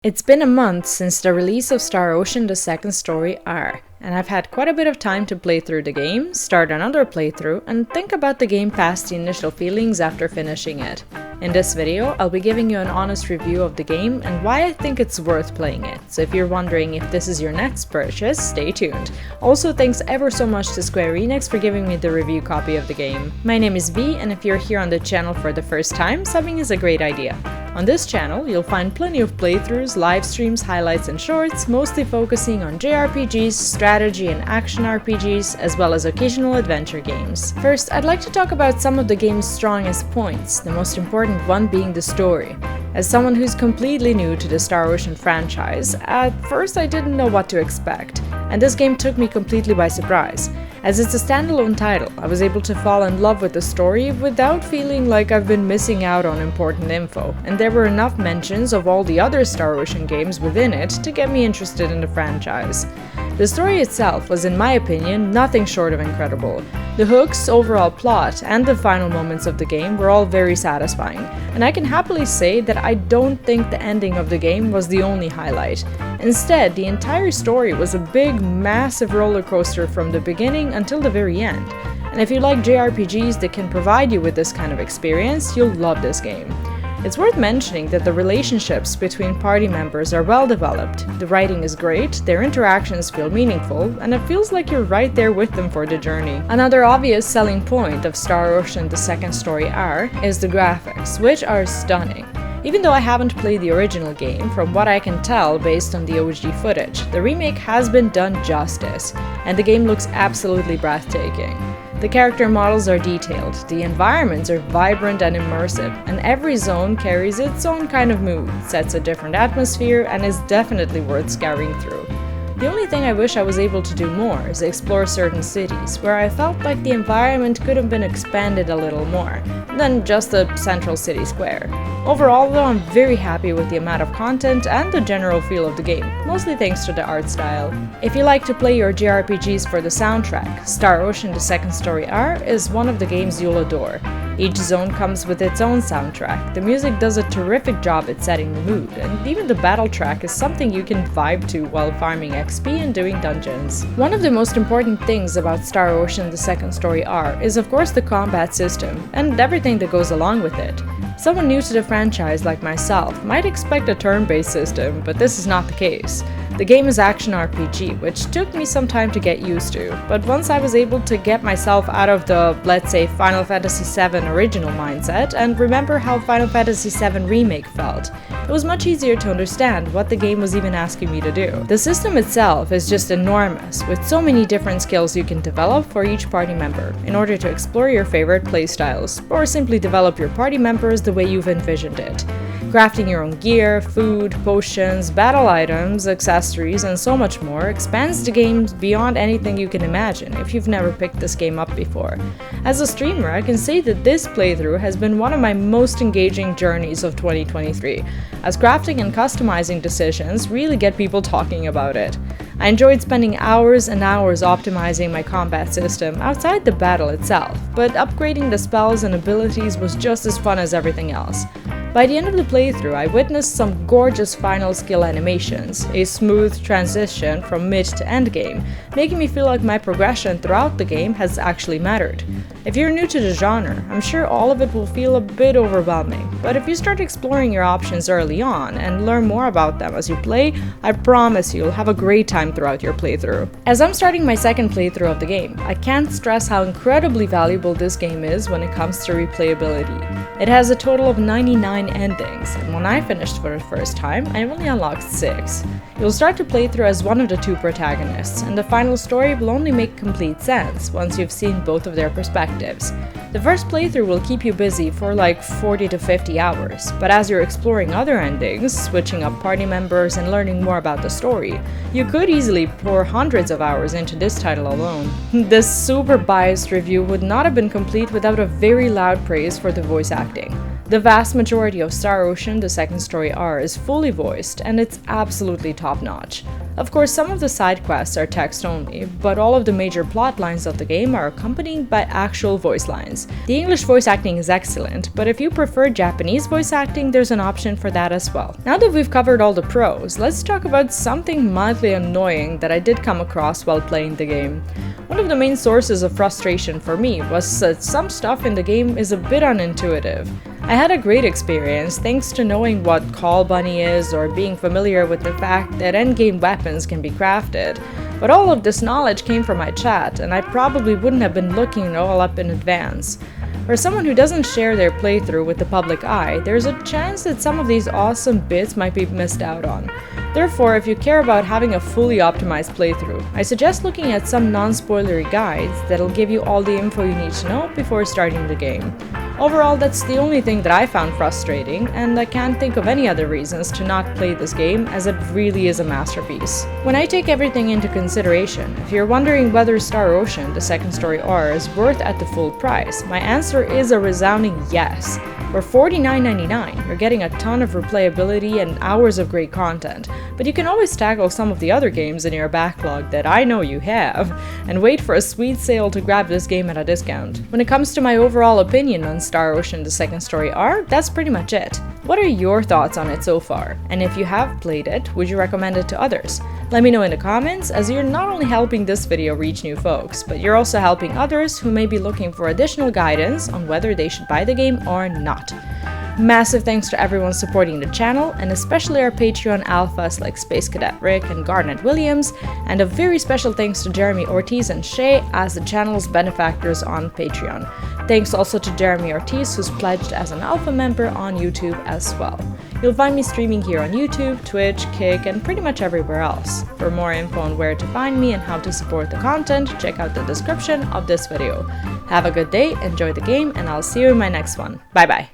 It's been a month since the release of Star Ocean: The Second Story R, and I've had quite a bit of time to play through the game, start another playthrough, and think about the game past the initial feelings after finishing it. In this video, I'll be giving you an honest review of the game and why I think it's worth playing it, so if you're wondering if this is your next purchase, stay tuned. Also, thanks ever so much to Square Enix for giving me the review copy of the game. My name is V, and if you're here on the channel for the first time, subbing is a great idea. On this channel, you'll find plenty of playthroughs, live streams, highlights and shorts, mostly focusing on jrpgs, strategy and action RPGs, as well as occasional adventure games. First, I'd like to talk about some of the game's strongest points, the most important one being the story. As someone who's completely new to the Star Ocean franchise, at first I didn't know what to expect, and this game took me completely by surprise. As it's a standalone title, I was able to fall in love with the story without feeling like I've been missing out on important info, and there were enough mentions of all the other Star Ocean games within it to get me interested in the franchise. The story itself was, in my opinion, nothing short of incredible. The hooks, overall plot, and the final moments of the game were all very satisfying, and I can happily say that I don't think the ending of the game was the only highlight. Instead, the entire story was a big, massive roller coaster from the beginning until the very end. And if you like JRPGs that can provide you with this kind of experience, you'll love this game. It's worth mentioning that the relationships between party members are well developed, the writing is great, their interactions feel meaningful, and it feels like you're right there with them for the journey. Another obvious selling point of Star Ocean: The Second Story R is the graphics, which are stunning. Even though I haven't played the original game, from what I can tell based on the OG footage, the remake has been done justice, and the game looks absolutely breathtaking. The character models are detailed, the environments are vibrant and immersive, and every zone carries its own kind of mood, sets a different atmosphere, and is definitely worth scouring through. The only thing I wish I was able to do more is explore certain cities, where I felt like the environment could have been expanded a little more than just the central city square. Overall though, I'm very happy with the amount of content and the general feel of the game, mostly thanks to the art style. If you like to play your JRPGs for the soundtrack, Star Ocean: The Second Story R is one of the games you'll adore. Each zone comes with its own soundtrack, the music does a terrific job at setting the mood, and even the battle track is something you can vibe to while farming XP and doing dungeons. One of the most important things about Star Ocean: The Second Story R is of course the combat system, and everything that goes along with it. Someone new to the franchise like myself might expect a turn-based system, but this is not the case. The game is action RPG, which took me some time to get used to, but once I was able to get myself out of the, let's say, Final Fantasy VII original mindset and remember how Final Fantasy VII Remake felt, it was much easier to understand what the game was even asking me to do. The system itself is just enormous, with so many different skills you can develop for each party member, in order to explore your favorite playstyles, or simply develop your party members the way you've envisioned it. Crafting your own gear, food, potions, battle items, accessories, and so much more expands the game beyond anything you can imagine if you've never picked this game up before. As a streamer, I can say that this playthrough has been one of my most engaging journeys of 2023, as crafting and customizing decisions really get people talking about it. I enjoyed spending hours and hours optimizing my combat system outside the battle itself, but upgrading the spells and abilities was just as fun as everything else. By the end of the playthrough, I witnessed some gorgeous final skill animations, a smooth transition from mid to end game, making me feel like my progression throughout the game has actually mattered. If you're new to the genre, I'm sure all of it will feel a bit overwhelming, but if you start exploring your options early on and learn more about them as you play, I promise you'll have a great time throughout your playthrough. As I'm starting my second playthrough of the game, I can't stress how incredibly valuable this game is when it comes to replayability. It has a total of 99 endings, and when I finished for the first time, I only unlocked 6. You'll start to play through as one of the two protagonists, and the final story will only make complete sense once you've seen both of their perspectives. The first playthrough will keep you busy for like 40 to 50 hours, but as you're exploring other endings, switching up party members and learning more about the story, you could easily pour hundreds of hours into this title alone. This super biased review would not have been complete without a very loud praise for the voice acting. The vast majority of Star Ocean: The Second Story R is fully voiced, and it's absolutely top-notch. Of course, some of the side quests are text only, but all of the major plot lines of the game are accompanied by actual voice lines. The English voice acting is excellent, but if you prefer Japanese voice acting, there's an option for that as well. Now that we've covered all the pros, let's talk about something mildly annoying that I did come across while playing the game. One of the main sources of frustration for me was that some stuff in the game is a bit unintuitive. I had a great experience thanks to knowing what Call Bunny is or being familiar with the fact that endgame weapons can be crafted, but all of this knowledge came from my chat, and I probably wouldn't have been looking it all up in advance. For someone who doesn't share their playthrough with the public eye, there's a chance that some of these awesome bits might be missed out on. Therefore, if you care about having a fully optimized playthrough, I suggest looking at some non-spoilery guides that'll give you all the info you need to know before starting the game. Overall, that's the only thing that I found frustrating, and I can't think of any other reasons to not play this game, as it really is a masterpiece. When I take everything into consideration, if you're wondering whether Star Ocean: The Second Story R is worth at the full price, my answer is a resounding yes. For $49.99, you're getting a ton of replayability and hours of great content, but you can always tackle some of the other games in your backlog that I know you have, and wait for a sweet sale to grab this game at a discount. When it comes to my overall opinion on Star Ocean: The Second Story R, that's pretty much it. What are your thoughts on it so far? And if you have played it, would you recommend it to others? Let me know in the comments, as you're not only helping this video reach new folks, but you're also helping others who may be looking for additional guidance on whether they should buy the game or not. Massive thanks to everyone supporting the channel, and especially our Patreon alphas like Space Cadet Rick and Garnet Williams, and a very special thanks to Jeremy Ortiz and Shay as the channel's benefactors on Patreon. Thanks also to Jeremy Ortiz, who's pledged as an alpha member on YouTube as well. You'll find me streaming here on YouTube, Twitch, Kick, and pretty much everywhere else. For more info on where to find me and how to support the content, check out the description of this video. Have a good day, enjoy the game, and I'll see you in my next one. Bye bye!